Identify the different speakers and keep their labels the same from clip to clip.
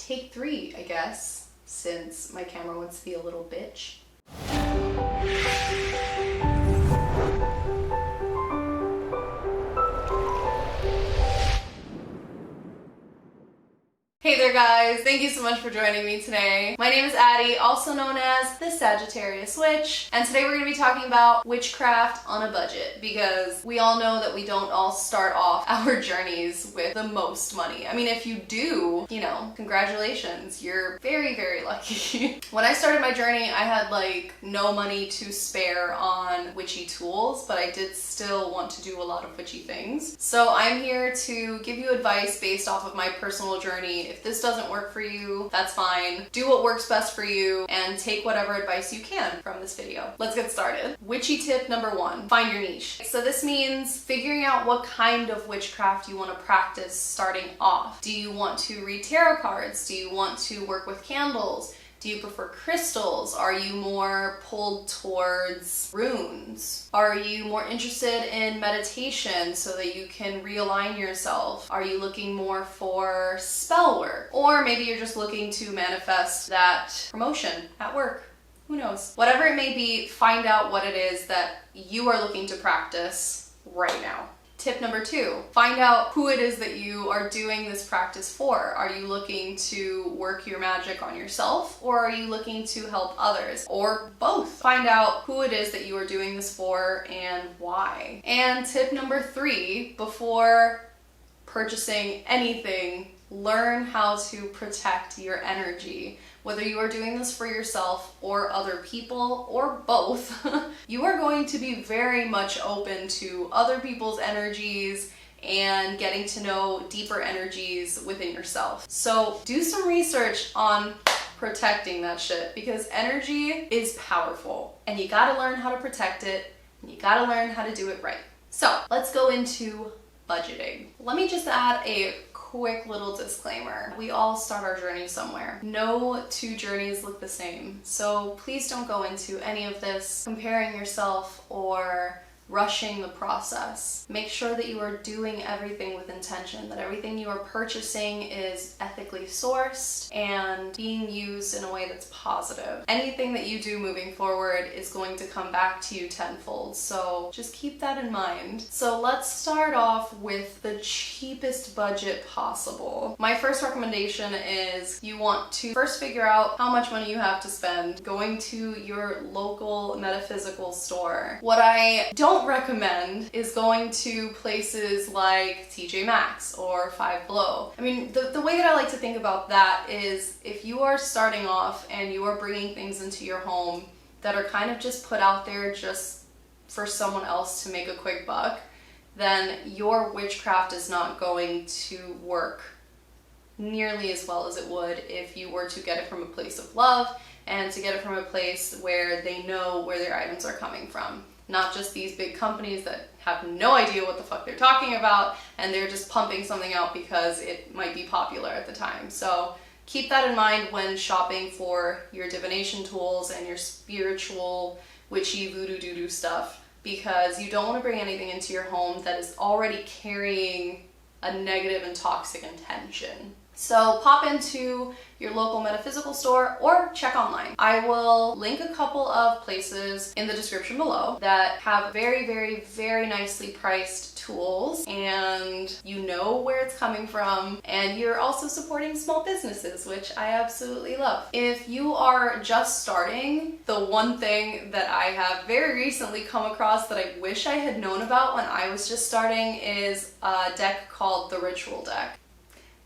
Speaker 1: take 3, I guess, since my camera wants to be a little bitch. Hey there guys, thank you so much for joining me today. My name is Addie, also known as the Sagittarius Witch, and today we're going to be talking about witchcraft on a budget, because we all know that we don't all start off our journeys with the most money. I mean, if you do, you know, congratulations, you're very, very lucky. When I started my journey, I had like no money to spare on witchy tools, but I did still want to do a lot of witchy things. So I'm here to give you advice based off of my personal journey. If this doesn't work for you, that's fine. Do what works best for you and take whatever advice you can from this video. Let's get started. Witchy tip number 1, find your niche. So this means figuring out what kind of witchcraft you want to practice starting off. Do you want to read tarot cards? Do you want to work with candles? Do you prefer crystals? Are you more pulled towards runes? Are you more interested in meditation so that you can realign yourself? Are you looking more for spell work? Or maybe you're just looking to manifest that promotion at work. Who knows? Whatever it may be, find out what it is that you are looking to practice right now. Tip number 2, find out who it is that you are doing this practice for. Are you looking to work your magic on yourself, or are you looking to help others, or both? Find out who it is that you are doing this for and why. And tip number 3, before purchasing anything, learn how to protect your energy. Whether you are doing this for yourself or other people or both, you are going to be very much open to other people's energies and getting to know deeper energies within yourself. So do some research on protecting that shit, because energy is powerful and you gotta learn how to protect it and you gotta learn how to do it right. So let's go into budgeting. Let me just add a quick little disclaimer. We all start our journey somewhere. No 2 journeys look the same. So please don't go into any of this comparing yourself or rushing the process. Make sure that you are doing everything with intention, that everything you are purchasing is ethically sourced and being used in a way that's positive. Anything that you do moving forward is going to come back to you tenfold, so just keep that in mind. So let's start off with the cheapest budget possible. My first recommendation is you want to first figure out how much money you have to spend going to your local metaphysical store. What I don't recommend is going to places like TJ Maxx or Five Below. I mean, the way that I like to think about that is if you are starting off and you are bringing things into your home that are kind of just put out there just for someone else to make a quick buck, then your witchcraft is not going to work nearly as well as it would if you were to get it from a place of love and to get it from a place where they know where their items are coming from. Not just these big companies that have no idea what the fuck they're talking about and they're just pumping something out because it might be popular at the time. So keep that in mind when shopping for your divination tools and your spiritual witchy voodoo doo-doo stuff, because you don't want to bring anything into your home that is already carrying a negative and toxic intention. So pop into your local metaphysical store or check online. I will link a couple of places in the description below that have very, very, very nicely priced tools, and you know where it's coming from, and you're also supporting small businesses, which I absolutely love. If you are just starting, the one thing that I have very recently come across that I wish I had known about when I was just starting is a deck called the Ritual Deck.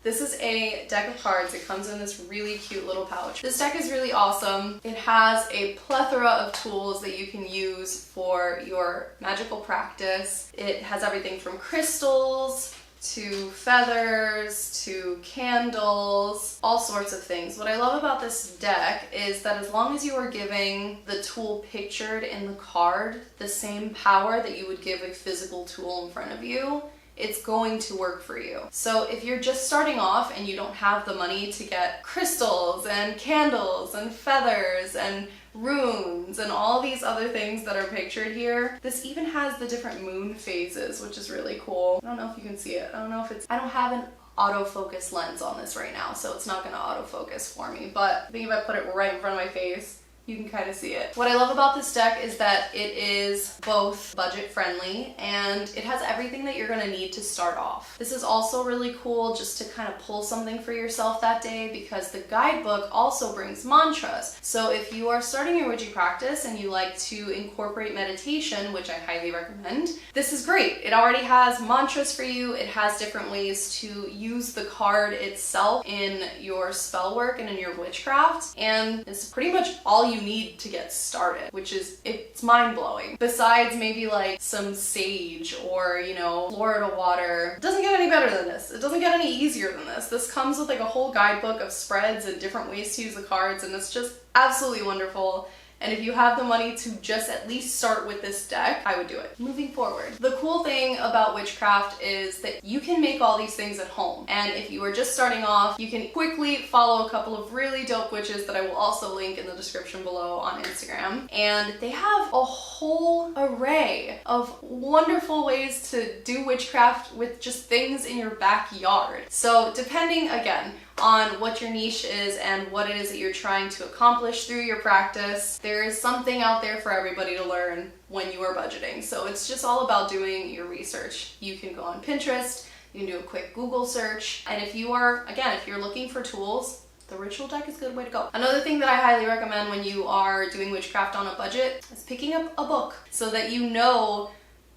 Speaker 1: This is a deck of cards. It comes in this really cute little pouch. This deck is really awesome. It has a plethora of tools that you can use for your magical practice. It has everything from crystals to feathers to candles, all sorts of things. What I love about this deck is that as long as you are giving the tool pictured in the card the same power that you would give a physical tool in front of you, it's going to work for you. So if you're just starting off and you don't have the money to get crystals and candles and feathers and runes and all these other things that are pictured here, this even has the different moon phases, which is really cool. I don't know if you can see it. I don't have an autofocus lens on this right now, so it's not gonna autofocus for me, but I think if I put it right in front of my face, you can kind of see it. What I love about this deck is that it is both budget friendly and it has everything that you're gonna need to start off. This is also really cool just to kind of pull something for yourself that day, because the guidebook also brings mantras. So if you are starting your witchy practice and you like to incorporate meditation, which I highly recommend, this is great. It already has mantras for you. It has different ways to use the card itself in your spell work and in your witchcraft, and it's pretty much all you need to get started, which is, it's mind-blowing. Besides maybe like some sage or, you know, Florida water, it doesn't get any better than this. It doesn't get any easier than this. This comes with like a whole guidebook of spreads and different ways to use the cards, and it's just absolutely wonderful. And if you have the money to just at least start with this deck, I would do it. Moving forward, the cool thing about witchcraft is that you can make all these things at home. And if you are just starting off, you can quickly follow a couple of really dope witches that I will also link in the description below on Instagram. And they have a whole array of wonderful ways to do witchcraft with just things in your backyard. So depending, again, on what your niche is and what it is that you're trying to accomplish through your practice, there is something out there for everybody to learn when you are budgeting. So it's just all about doing your research. You can go on Pinterest, you can do a quick Google search, and if you are, again, if you're looking for tools, the ritual deck is a good way to go. Another thing that I highly recommend when you are doing witchcraft on a budget is picking up a book so that you know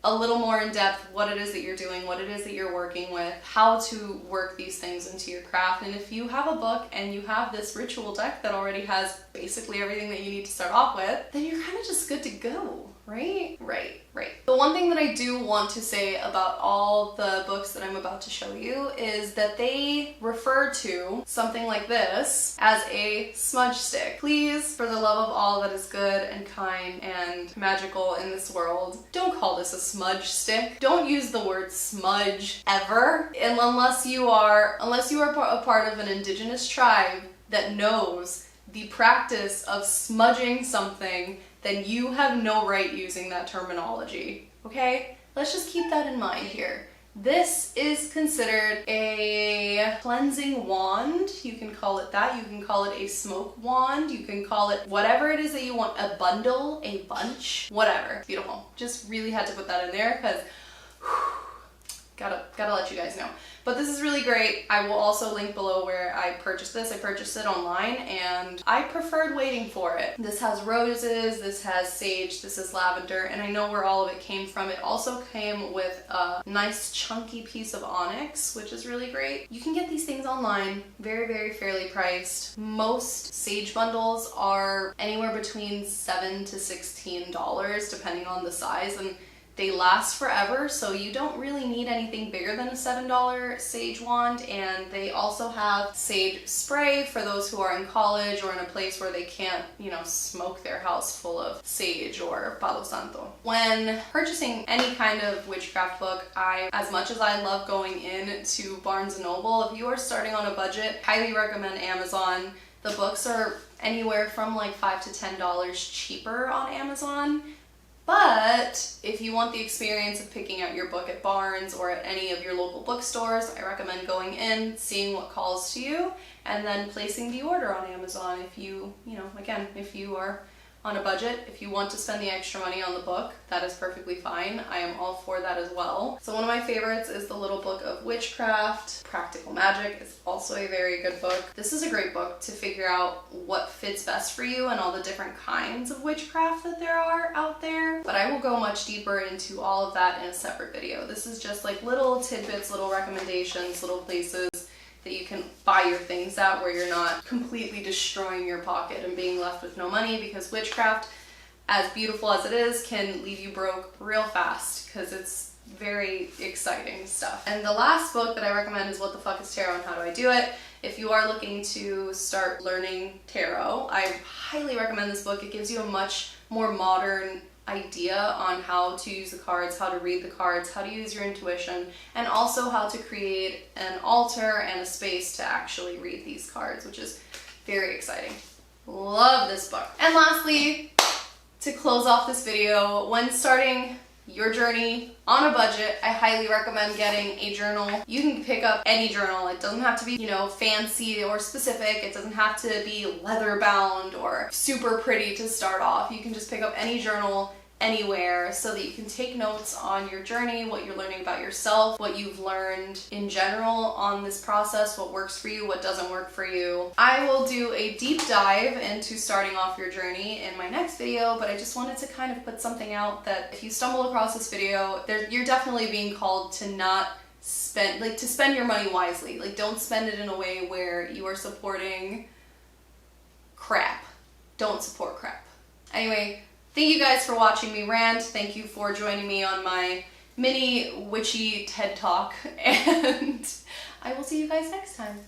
Speaker 1: a little more in depth what it is that you're doing, what it is that you're working with, how to work these things into your craft. And if you have a book and you have this ritual deck that already has basically everything that you need to start off with, then you're kind of just good to go, right? Right. The one thing that I do want to say about all the books that I'm about to show you is that they refer to something like this as a smudge stick. Please, for the love of all that is good and kind and magical in this world, don't call this a smudge stick. Don't use the word smudge ever, and unless you are a part of an indigenous tribe that knows the practice of smudging something, then you have no right using that terminology, okay? Let's just keep that in mind here. This is considered a cleansing wand. You can call it that. You can call it a smoke wand. You can call it whatever it is that you want. A bundle, a bunch, whatever. Beautiful. Just really had to put that in there because gotta let you guys know. But this is really great. I will also link below where I purchased this. I purchased it online and I preferred waiting for it. This has roses, this has sage, this is lavender, and I know where all of it came from. It also came with a nice chunky piece of onyx, which is really great. You can get these things online, very, very fairly priced. Most sage bundles are anywhere between $7 to $16 depending on the size, and they last forever, so you don't really need anything bigger than a $7 sage wand. And they also have sage spray for those who are in college or in a place where they can't, you know, smoke their house full of sage or palo santo. When purchasing any kind of witchcraft book, as much as I love going in to Barnes & Noble, if you are starting on a budget, highly recommend Amazon. The books are anywhere from like $5 to $10 cheaper on Amazon. But if you want the experience of picking out your book at Barnes or at any of your local bookstores, I recommend going in, seeing what calls to you, and then placing the order on Amazon. If you again, if you are on a budget, if you want to spend the extra money on the book, that is perfectly fine. I am all for that as well. So one of my favorites is the Little Book of Witchcraft. Practical Magic is also a very good book. This is a great book to figure out what fits best for you and all the different kinds of witchcraft that there are out there. But I will go much deeper into all of that in a separate video. This is just like little tidbits, little recommendations, little places that you can buy your things at where you're not completely destroying your pocket and being left with no money, because witchcraft, as beautiful as it is, can leave you broke real fast because it's very exciting stuff. And the last book that I recommend is What the Fuck is Tarot and How Do I Do It? If you are looking to start learning tarot, I highly recommend this book. It gives you a much more modern idea on how to use the cards, how to read the cards, how to use your intuition, and also how to create an altar and a space to actually read these cards, which is very exciting. Love this book. And lastly, to close off this video, when starting your journey on a budget, I highly recommend getting a journal. You can pick up any journal. It doesn't have to be, fancy or specific. It doesn't have to be leather bound or super pretty to start off. You can just pick up any journal anywhere so that you can take notes on your journey, what you're learning about yourself, what you've learned in general on this process, what works for you, what doesn't work for you. I will do a deep dive into starting off your journey in my next video, but I just wanted to kind of put something out that if you stumble across this video, you're definitely being called to not spend, to spend your money wisely. Don't spend it in a way where you are supporting crap. Don't support crap. Anyway, thank you guys for watching me rant. Thank you for joining me on my mini witchy TED Talk, and I will see you guys next time.